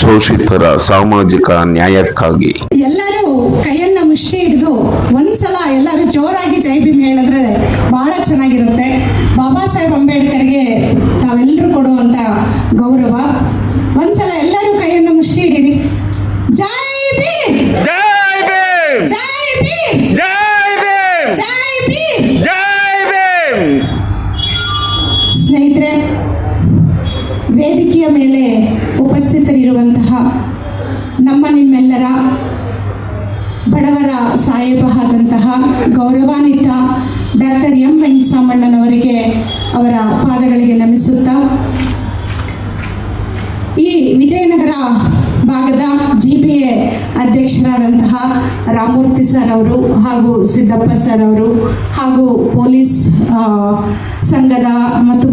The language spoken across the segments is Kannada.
ಶೋಷಿತರ ಸಾಮಾಜಿಕ ನ್ಯಾಯಕ್ಕಾಗಿ. ಎಲ್ಲರೂ ಕೈಯನ್ನ ಮುಷ್ಟಿ ಹಿಡಿದು ಒಂದ್ಸಲ ಎಲ್ಲರೂ ಜೋರಾಗಿ ಜೈ ಭೀಮ್ ಹೇಳಿದ್ರೆ ಬಹಳ ಚೆನ್ನಾಗಿರುತ್ತೆ. ಬಾಬಾ ಸಾಹೇಬ್ ಅಂಬೇಡ್ಕರ್ಗೆ ತಾವೆಲ್ಲರೂ ಕೊಡುವಂತ ಗೌರವ. ಒಂದ್ಸಲ ಎಲ್ಲರೂ ಕೈಯನ್ನ ಮುಷ್ಟಿ ಹಿಡಿರಿ. ಜೈ ಭೀಮ್, ಜೈ ಭೀಮ್, ಜೈ ಭೀಮ್, ಜೈ ಭೀಮ್, ಜೈ ಭೀಮ್, ಜೈ ಭೀಮ್. ಸ್ನೇಹಿತರೆ, ವೇದಿಕೆಯ ಮೇಲೆ ಉಪಸ್ಥಿತರಿರುವಂತಹ ನಮ್ಮ ನಿಮ್ಮೆಲ್ಲರ ಬಡವರ ಸಾಹೇಬ ಆದಂತಹ ಗೌರವಾನ್ವಿತ ಡಾಕ್ಟರ್ ಎಂ ವೆಂಕಟರಾಮಣ್ಣನವರಿಗೆ ಅವರ ಪಾದಗಳಿಗೆ ನಮಿಸುತ್ತಾ, ಈ ವಿಜಯನಗರ ಭಾಗದ GPA ಅಧ್ಯಕ್ಷರಾದಂತಹ ರಾಮಮೂರ್ತಿ ಸರ್ ಅವರು ಹಾಗೂ ಸಿದ್ದಪ್ಪ ಸರ್ ಅವರು ಹಾಗೂ ಪೊಲೀಸ್ ಸಂಘದ ಮತ್ತು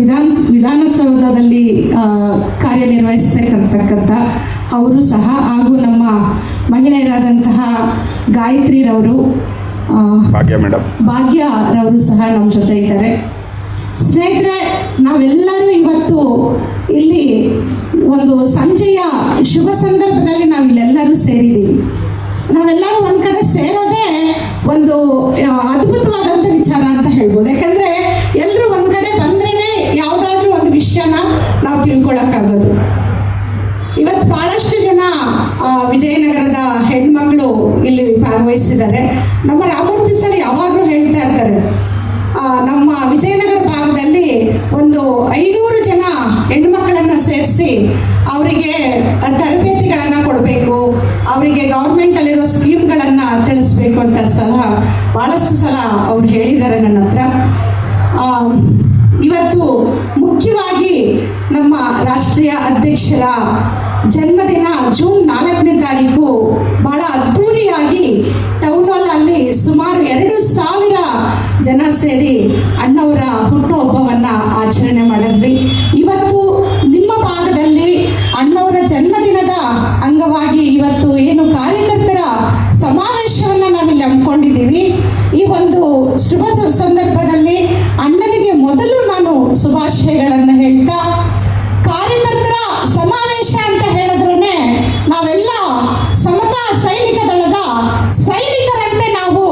ವಿಧಾನಸೌಧದಲ್ಲಿ ಕಾರ್ಯನಿರ್ವಹಿಸ್ತಕ್ಕಂಥ ಅವರು ಸಹ ಹಾಗೂ ನಮ್ಮ ಮಹಿಳೆಯರಾದಂತಹ ಗಾಯತ್ರಿರವರು, ಭಾಗ್ಯರವರು ಸಹ ನಮ್ಮ ಜೊತೆ ಇದ್ದಾರೆ. ಸ್ನೇಹಿತರೆ, ನಾವೆಲ್ಲರೂ ಇವತ್ತು ಇಲ್ಲಿ ಒಂದು ಸಂಜೆಯ ಶುಭ ಸಂದರ್ಭದಲ್ಲಿ ನಾವಿಲ್ಲೆಲ್ಲರೂ ಸೇರಿದ್ದೀವಿ. ನಾವೆಲ್ಲರೂ ಒಂದು ಕಡೆ ಸೇರೋದೇ ಒಂದು ಅದ್ಭುತವಾದಂಥ ವಿಚಾರ ಅಂತ ಹೇಳ್ಬೋದು. ಯಾಕಂದರೆ ಎಲ್ಲರೂ ಒಂದು ಕಡೆ ಬಂದ್ರೇ ಯಾವುದಾದ್ರೂ ಒಂದು ವಿಷಯನ ನಾವು ತಿಳ್ಕೊಳ್ಳೋಕ್ಕಾಗೋದು. ಇವತ್ತು ಭಾಳಷ್ಟು ಜನ ವಿಜಯನಗರದ ಹೆಣ್ಮಕ್ಳು ಇಲ್ಲಿ ಭಾಗವಹಿಸಿದ್ದಾರೆ. ನಮ್ಮ ರಾಮಮೂರ್ತಿ ಸರ್ ಯಾವಾಗಲೂ ಹೇಳ್ತಾ ಇರ್ತಾರೆ, ನಮ್ಮ ವಿಜಯನಗರ ಭಾಗದಲ್ಲಿ ಒಂದು 500 ಜನ ಹೆಣ್ಮಕ್ಳನ್ನು ಸೇರಿಸಿ ಅವರಿಗೆ ತರಬೇತಿಗಳನ್ನು ಕೊಡಬೇಕು, ಅವರಿಗೆ ಗೌರ್ಮೆಂಟಲ್ಲಿರೋ ಸ್ಕೀಮ್ಗಳನ್ನು ತಿಳಿಸ್ಬೇಕು ಅಂತ ಭಾಳಷ್ಟು ಸಲ ಅವ್ರು ಹೇಳಿದ್ದಾರೆ ನನ್ನ ಹತ್ರ. ಇವತ್ತು ಮುಖ್ಯವಾಗಿ ನಮ್ಮ ರಾಷ್ಟ್ರೀಯ ಅಧ್ಯಕ್ಷರ ಜನ್ಮದಿನ ಜೂನ್ 4ನೇ ತಾರೀಕು ಬಹಳ ಅದ್ಧೂರಿಯಾಗಿ ಟೌನ್ ಹಾಲ್ ಅಲ್ಲಿ ಸುಮಾರು 2,000 ಜನ ಸೇರಿ ಅಣ್ಣವರ ಹುಟ್ಟುಹಬ್ಬವನ್ನು ಆಚರಣೆ ಮಾಡಿದ್ವಿ. ಇವತ್ತು ನಿಮ್ಮ ಭಾಗದಲ್ಲಿ ಅಣ್ಣವರ ಜನ್ಮದಿನದ ಅಂಗವಾಗಿ ಇವತ್ತು ಏನು ಕಾರ್ಯಕರ್ತರ ಸಮಾವೇಶವನ್ನು ನಾವಿಲ್ಲಿ ಹಮ್ಮಿಕೊಂಡಿದ್ದೀವಿ. ಈ ಒಂದು ಶುಭ ಸಂದರ್ಭದಲ್ಲಿ ಅಣ್ಣನಿಗೆ ಮೊದಲು ನಾನು ಶುಭಾಶಯಗಳನ್ನು ಹೇಳ್ತಾ, ಕಾರ್ಯಕರ್ತರ ಸಮಾವೇಶ ಅಂತ ಹೇಳಿದ್ರೇ ನಾವೆಲ್ಲ ಸಮತಾ ಸೈನಿಕ ದಳದ ಸೈನಿಕರಂತೆ ನಾವು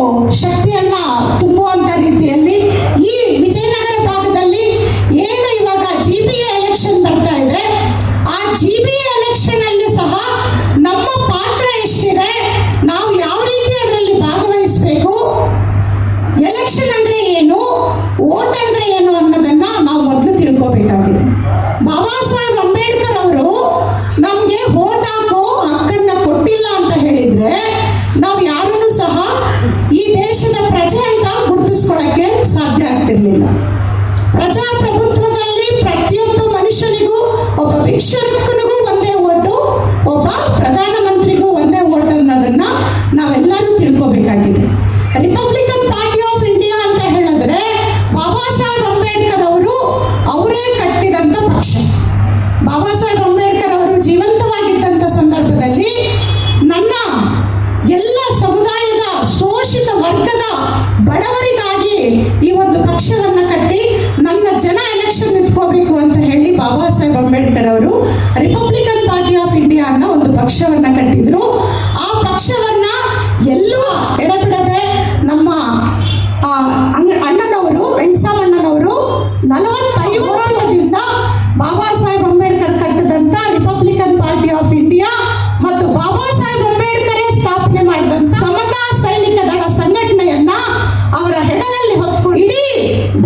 ಶಕ್ತಿಯನ್ನ ತುಂಬುವಂತ ರೀತಿಯಲ್ಲಿ ಈ ವಿಜಯನಗರ ಭಾಗದಲ್ಲಿ ಏನು ಇವಾಗ GPA ಎಲೆಕ್ಷನ್ ಬರ್ತಾ ಇದೆ, ಆ GPA ಎಲೆಕ್ಷನ್ ಅಲ್ಲಿ ಸಹ ನಮ್ಮ ಪಾತ್ರ ಎಷ್ಟಿದೆ, ನಾವು ಯಾವ ರೀತಿ ಅದರಲ್ಲಿ ಭಾಗವಹಿಸಬೇಕು, ಎಲೆಕ್ಷನ್ ಅಂದ್ರೆ ಏನು, ವೋಟ್ ಅಂದ್ರೆ ಏನು ಅನ್ನೋದನ್ನ ನಾವು ಮೊದಲು ತಿಳ್ಕೋಬೇಕಾಗಿದೆ. ಬಾಬಾ ಸಾಹೇಬ್ ಅಂಬೇಡ್ಕರ್ ಅವರು ನಮಗೆ ವೋಟ್ ಹಾಕೋ ಹಕ್ಕನ್ನ ಕೊಟ್ಟಿಲ್ಲ ಅಂತ ಹೇಳಿದ್ರೆ ನಾವು ಯಾರನ್ನು ಸಹ ಈ ದೇಶದ ಪ್ರಜೆ ಅಂತ ಗುರುತಿಸ್ಕೊಳ್ಳಕ್ಕೆ ಸಾಧ್ಯ ಆಗ್ತಿರ್ಲಿಲ್ಲ. ಪ್ರಜಾಪ್ರಭುತ್ವದಲ್ಲಿ ಪ್ರತಿಯೊಬ್ಬ ಮನುಷ್ಯನಿಗೂ, ಒಬ್ಬ ಭಿಕ್ಷುಕನಿಗೂ ಒಂದೇ ಓಟು, ಒಬ್ಬ ಪ್ರಧಾನಮಂತ್ರಿಗೂ ಒಂದೇ ಓಟ್ ಅನ್ನೋದನ್ನ ನಾವೆಲ್ಲರೂ ತಿಳ್ಕೋಬೇಕಾಗಿದೆ. ರಿಪಬ್ಲಿಕನ್ ಪಾರ್ಟಿ ಆಫ್ ಇಂಡಿಯಾ ಅಂತ ಹೇಳಿದ್ರೆ ಬಾಬಾ ಸಾಹೇಬ್ ಅಂಬೇಡ್ಕರ್ ಅವರು ಅವರೇ ಕಟ್ಟಿದಂಥ ಪಕ್ಷ. ಬಾಬಾ ಸಾಹೇಬ್ ಅಂಬೇಡ್ಕರ್ ಅವರು ಜೀವಂತವಾಗಿದ್ದಂಥ ಸಂದರ್ಭದಲ್ಲಿ ನನ್ನ ಎಲ್ಲ ಸಮುದಾಯದ ಶೋಷಿತ ವರ್ಗದ ಬಡವರಿಗಾಗಿ ಈ ಒಂದು ಪಕ್ಷವನ್ನು ಕಟ್ಟಿ ನನ್ನ ಜನ ಎಲೆಕ್ಷನ್ ನಿಂತ್ಕೋಬೇಕು ಅಂತ ಹೇಳಿ ಬಾಬಾ ಸಾಹೇಬ್ ಅಂಬೇಡ್ಕರ್ ಅವರು ರಿಪಬ್ಲಿಕನ್ ಪಾರ್ಟಿ ಆಫ್ ಇಂಡಿಯಾ ಅನ್ನೋ ಒಂದು ಪಕ್ಷವನ್ನು ಕಟ್ಟಿದ್ರು. ಆ ಪಕ್ಷವನ್ನ ಎಲ್ಲೂ ಎಡಬಿಡದೆ ನಮ್ಮ ಅಣ್ಣನವರು ವೆಂಕಟರಾಮಣ್ಣನವರು 45 ವರ್ಷದಿಂದ ಬಾಬಾ ಸಾಹೇಬ್ ಅಂಬೇಡ್ಕರ್ ಕಟ್ಟಿದಂತ ರಿಪಬ್ಲಿಕನ್ ಪಾರ್ಟಿ ಆಫ್ ಇಂಡಿಯಾ ಮತ್ತು ಬಾಬಾ ಸಾಹೇಬ್ ಅಂಬೇಡ್ಕರೇ ಸ್ಥಾಪನೆ ಮಾಡಿದಂತ ಸಮತಾ ಸೈನಿಕ ದಳ ಸಂಘಟನೆಯನ್ನ ಅವರ ಹೆಗಲಲ್ಲಿ ಹೊತ್ಕೊಂಡು ಇಡೀ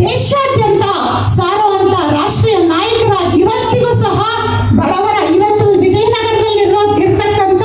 ದೇಶಾದ್ಯಂತ ಸಾರುವಂತ ರಾಷ್ಟ್ರೀಯ ನಾಯಕರಾಗಿ ಇವತ್ತಿಗೂ ಸಹ ಬಡವರ ಇವತ್ತು ವಿಜಯನಗರದಲ್ಲಿ ಇರ್ತಕ್ಕಂಥ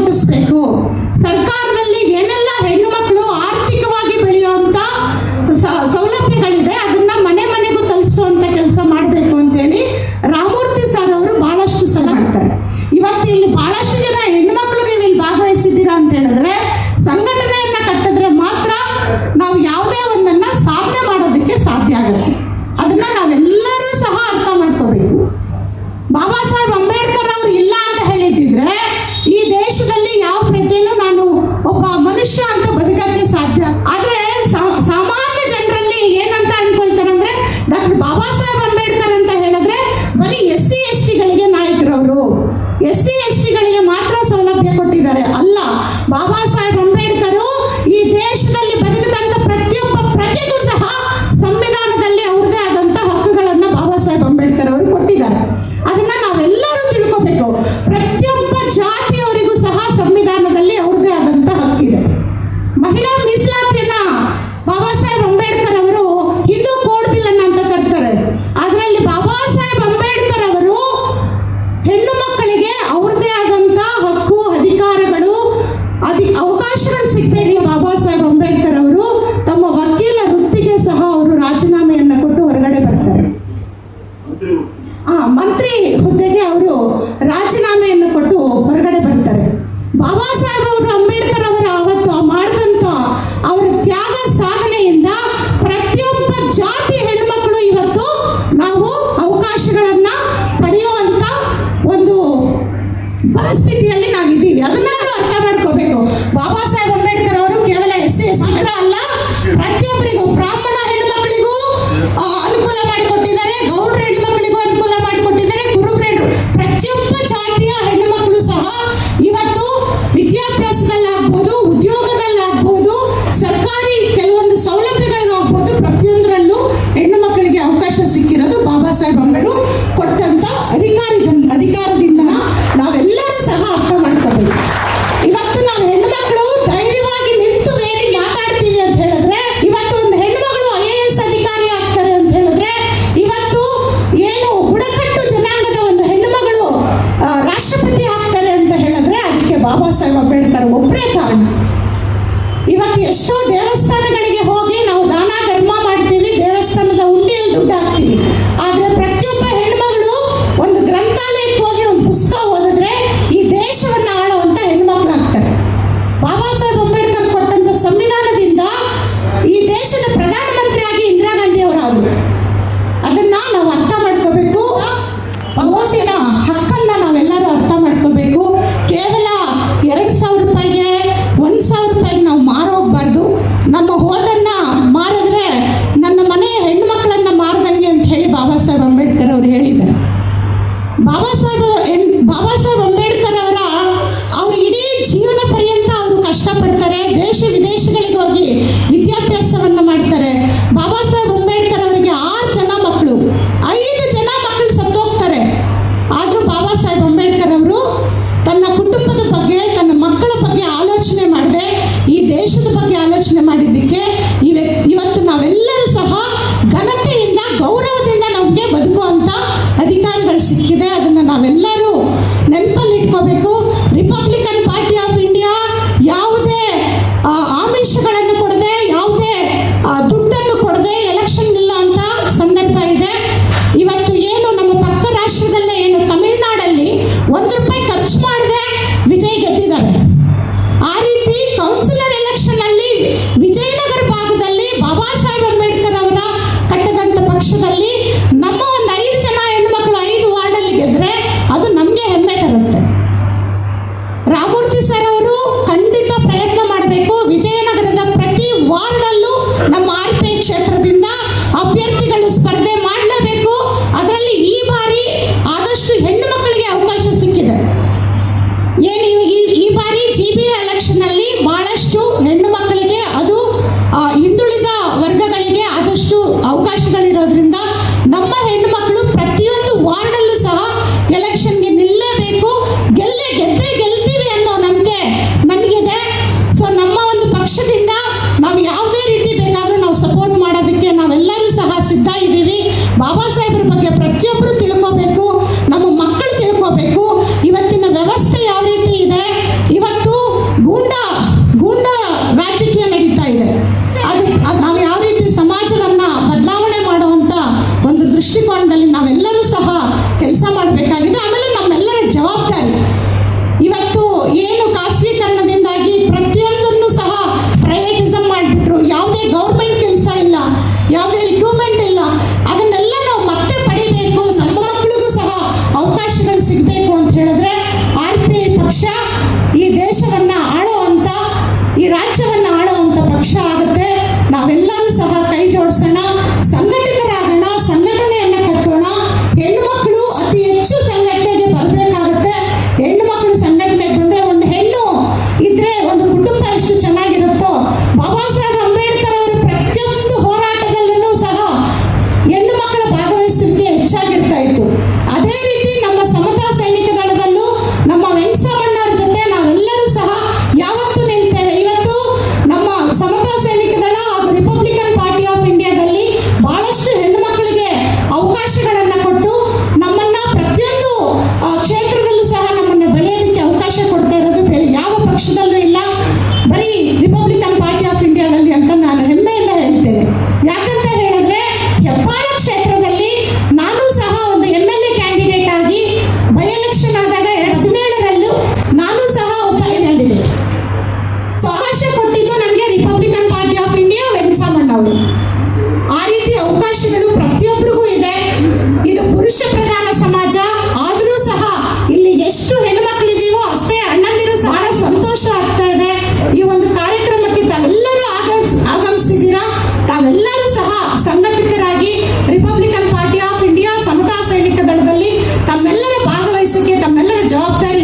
ಮುಟ್ಟಿಸ್ಬೇಕು. ಸರ್ಕಾರದಲ್ಲಿ ಏನೆಲ್ಲ ಹೆಣ್ಣು ಮಕ್ಕಳು ಆರ್ಥಿಕವಾಗಿ ಬೆಳೆಯುವಂತ ಸೌಲಭ್ಯಗಳಿದೆ ಅದನ್ನ ಮನೆ ಮನೆಗೂ ತಲುಪಿಸುವಂತ ಕೆಲಸ ಮಾಡಬೇಕು ಅಂತೇಳಿ ರಾಮಮೂರ್ತಿ ಸರ್ ಅವರು ಬಹಳಷ್ಟು ಸಲ ಮಾಡ್ತಾರೆ. ಇವತ್ತು ಇಲ್ಲಿ ಬಹಳಷ್ಟು ಜನ ಹೆಣ್ಮಕ್ಳು ನೀವು ಇಲ್ಲಿ ಭಾಗವಹಿಸಿದ್ದೀರಾ ಅಂತ ಹೇಳಿದ್ರೆ ಸಂಘಟನೆಯನ್ನ ಕಟ್ಟಿದ್ರೆ ಮಾತ್ರ ನಾವು ಯಾವುದೇ ಒಂದನ್ನ ಸಾಧನೆ ಮಾಡೋದಕ್ಕೆ ಸಾಧ್ಯ ಆಗುತ್ತೆ. ಅದನ್ನ ನಾವೆಲ್ಲರೂ ಸಹ ಅರ್ಥ ಮಾಡ್ಕೋಬೇಕು. ಬಾಬಾ ಸಾಹೇಬ್ ಅಂಬೇಡ್ಕರ್ ಅವರು ಇಲ್ಲ ಅಂತ ಹೇಳಿದ್ರೆ ಈ ದೇಶದಲ್ಲಿ ಯಾವ ಪ್ರಜೆನೂ ನಾನು ಒಬ್ಬ ಮನುಷ್ಯ ಅಂತ ಬದುಕಕ್ಕೆ ಸಾಧ್ಯ. ಆದ್ರೆ ಸಾಮಾನ್ಯ ಜನರಲ್ಲಿ ಏನಂತ ಅನ್ಕೊಳ್ತಾರೆ ಅಂದ್ರೆ ಡಾಕ್ಟರ್ ಬಾಬಾ ಸಾಹೇಬ್ ಅಂಬೇಡ್ಕರ್ ಅಂತ ಹೇಳಿದ್ರೆ ಬರೀ SC/ST ಗಳಿಗೆ ನಾಯಕರವರು, SC/ST ಗಳಿಗೆ ಮಾತ್ರ ಸೌಲಭ್ಯ ಕೊಟ್ಟಿದ್ದಾರೆ. ಅಲ್ಲ, ಬಾಬಾ ಸಾಹೇಬ್ ಅಂಬೇಡ್ಕರ್ ಈ ದೇಶದಲ್ಲಿ ಬದುಕಿದಂತ ಪ್ರತಿಯೊಬ್ಬ ಪ್ರಜೆಗೂ ಸಹ ಸಂವಿಧಾನದಲ್ಲಿ ಅವ್ರದೇ ಆದಂತ ಹಕ್ಕುಗಳನ್ನ ಬಾಬಾ ಸಾಹೇಬ್ ಅಂಬೇಡ್ಕರ್ ಅವರು ಕೊಟ್ಟಿದ್ದಾರೆ. ಅದನ್ನ ನಾವೆಲ್ಲರೂ ತಿಳ್ಕೋಬೇಕು. ಪ್ರತಿಯೊಬ್ಬ ಜಾತಿಯವರಿಗೂ ಸಹ ಸಂವಿಧಾನದಲ್ಲಿ ಅವ್ರದೇ ಆದಂತ ಹಕ್ಕಿದೆ. ಮಹಿಳಾ ಮೀಸಲಾತಿಯನ್ನ ಬಾಬಾ ಸಾಹೇಬ್ ಅಂಬೇಡ್ಕರ್ ಅವರು ಹಿಂದೂ ಕೋಡ್ ಬಿಲ್ ಅಂತ ತರ್ತಾರೆ. ಅದರಲ್ಲಿ ಬಾಬಾ ಸಾಹೇಬ್ ಅಂಬೇಡ್ಕರ್ ಅವರು ಹೆಣ್ಣು ಮಕ್ಕಳಿಗೆ ಅವ್ರದೇ ಆದಂತ ಹಕ್ಕು ಅಧಿಕಾರಗಳು ಅವಕಾಶಗಳು ಸಿಗಬೇಕು. ಬಾಬಾ ಸಾಹೇಬ್ ಅಂಬೇಡ್ಕರ್ ಅವರು ತಮ್ಮ ವಕೀಲ ವೃತ್ತಿಗೆ ಸಹ ಅವರು ರಾಜೀನಾಮೆಯನ್ನು ಕೊಟ್ಟು ಹೊರಗಡೆ ಬರ್ತಾರೆ. ಮಂತ್ರಿ ಹುದ್ದೆಗೆ ಅವರು ರಾಜೀನಾಮೆಯನ್ನು ಕೊಟ್ಟು ಹೊರಗಡೆ ಬರ್ತಾರೆ. ಬಾಬಾ ಸಾಹೇಬ್ ಅವರು ಅಂಬೇಡ್ಕರ್ ಅವರ ಅವತ್ತು ಮಾಡಿದಂತ ಅವರ ತ್ಯಾಗ ಸಾಧನೆಯಿಂದ ಪ್ರತಿಯೊಬ್ಬ ಜಾತಿ ಹೆಣ್ಮಕ್ಳು ಇವತ್ತು ನಾವು ಅವಕಾಶಗಳನ್ನ ಪಡೆಯುವಂತ ಒಂದು ಪರಿಸ್ಥಿತಿಯಲ್ಲಿ ನಾವಿದ್ದೀವಿ. ಅದನ್ನಾದ್ರೂ ಅರ್ಥ ಮಾಡ್ಕೋಬೇಕು. ಬಾಬಾ ಸಾಹೇಬ್ ಅಂಬೇಡ್ಕರ್ ಅವರು ಕೇವಲ SC/ST ಮಾತ್ರ ಅಲ್ಲ, ಪ್ರತಿಯೊಬ್ಬರಿಗೂ ಬ್ರಾಹ್ಮಣ ಹೆಣ್ಮಕ್ಳಿಗೂ ಅನುಕೂಲ ಮಾಡಿಕೊಟ್ಟಿದ್ದಾರೆ, ಗೌಡ್ರ ಹೆಣ್ಮಕ್ಳಿಗೂ ಅನುಕೂಲ ಮಾಡಿಕೊಟ್ಟಿದ್ದಾರೆ, ಕುರುಬರು, ಪ್ರತಿಯೊಬ್ಬ ಜಾತಿಯ ಹೆಣ್ಣುಮಕ್ಕಳು ಸಹ ಇವತ್ತು ವಿದ್ಯಾಭ್ಯಾಸದಲ್ಲಾಗ್ಬೋದು, ಉದ್ಯೋಗದಲ್ಲಾಗ್ಬೋದು, ಸರ್ಕಾರಿ ಕೆಲವೊಂದು ಸೌಲಭ್ಯಗಳಿಗಾಗ್ಬೋದು, ಪ್ರತಿಯೊಂದರಲ್ಲೂ ಹೆಣ್ಣು ಮಕ್ಕಳಿಗೆ ಅವಕಾಶ ಸಿಕ್ಕಿರೋದು ಬಾಬಾ ಸಾಹೇಬ್ ಅಂಬೇಡ್ಕರ್ ಕೊಟ್ಟಂತ ಅಧಿಕಾರದಿಂದ ನಾವೆಲ್ಲರೂ ಸಹ ಅರ್ಥ ಮಾಡ್ಕೋಬೇಕು. ಇವತ್ತು ನಾವು ಹೆಣ್ಮಕ್ಳು ಧೈರ್ಯವಾಗಿ ನಿಂತು ಬೇರೆ ಮಾತಾಡ್ತೀವಿ ಅಂತ ಹೇಳಿದ್ರೆ, ಇವತ್ತು ಒಂದು ಹೆಣ್ಮಗಳು IAS ಅಧಿಕಾರಿ ಆಗ್ತಾರೆ ಅಂತ ಹೇಳಿದ್ರೆ, ಇವತ್ತು ಏನು ಬುಡಕಟ್ಟು ಜನಾಂಗದ ಒಂದು ಹೆಣ್ಣುಮಗಳು ರಾಷ್ಟ್ರಪತಿ ಆಗ್ತಾರೆ ಅಂತ ಹೇಳಿದ್ರೆ ಅದಕ್ಕೆ ಬಾಬಾ ಸಾಹೇಬ್ ಅಂಬೇಡ್ಕರ್ ಒಬ್ಬರೇ ಕಾರಣ. ಇವತ್ತು ಎಷ್ಟೋ ದೇವಸ್ಥಾನಗಳಿಗೆ ಹೋಗಿ ನಾವು ದಾನ ಧರ್ಮ ಮಾಡ್ತೀವಿ, ದೇವಸ್ಥಾನದ ಹುಂಡಿಯಲ್ಲಿ ದುಡ್ಡು ಹಾಕ್ತೀವಿ. ಆದ್ರೆ ಪ್ರತಿಯೊಬ್ಬ ಹೆಣ್ಮಗಳು ಒಂದು ಗ್ರಂಥಾಲಯಕ್ಕೆ ಹೋಗಿ ಒಂದು ಪುಸ್ತಕ ಓದಿದ್ರೆ ಈ ದೇಶವನ್ನ ಆಳುವಂತ ಹೆಣ್ಮಕ್ಳು ಆಗ್ತಾರೆ. ಬಾಬಾ ಸಾಹೇಬ್ ಅಂಬೇಡ್ಕರ್ ಕೊಟ್ಟಂತ ಸಂವಿಧಾನದಿಂದ ಈ ದೇಶದ ಪ್ರಧಾನಮಂತ್ರಿಯಾಗಿ ಇಂದಿರಾ ಗಾಂಧಿ ಅವರಾದ್ರು. ಅದನ್ನ ನಾವು ಅರ್ಥ ಮಾಡ್ಕೋಬೇಕು. ಓಟಿನ ಹಕ್ಕನ್ನ ನಾವೆಲ್ಲರೂ ಅರ್ಥ ಮಾಡ್ಕೋಬೇಕು. ಕೇವಲ 2,000 ರೂಪಾಯಿಗೆ 1,000 ರೂಪಾಯಿಗೆ ನಾವು ಮಾರೋಗ್ಬಾರ್ದು. ನಮ್ಮ ಓಟನ್ನ ಮಾರಿದ್ರೆ ನನ್ನ ಮನೆಯ ಹೆಣ್ಣು ಮಕ್ಕಳನ್ನ ಮಾರದಂಗೆ ಜವಾಬ್ದಾರಿ